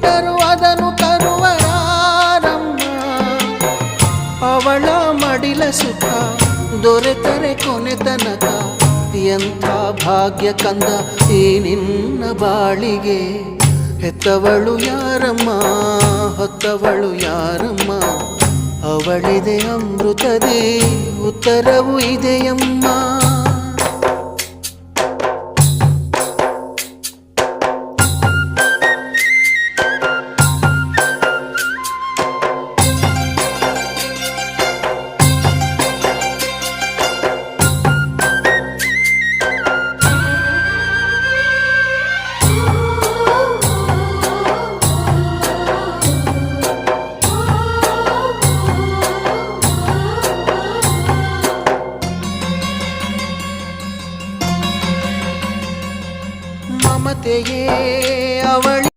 ಕೊಟ್ಟರು ಅದನ್ನು ತರುವರಾರಮ್ಮ. ಅವಳ ಮಡಿಲ ಸುಖ ದೊರೆತರೆ ಕೊನೆ ತನಕ ಎಂಥ ಭಾಗ್ಯ ಕಂದ ಈ ನಿನ್ನ ಬಾಳಿಗೆ. ಹೆತ್ತವಳು ಯಾರಮ್ಮ ಹೊತ್ತವಳು ಯಾರಮ್ಮ, ಅವಳಿದೆ ಅಮೃತದೇ ಉತ್ತರವು ಇದೆಯಮ್ಮ.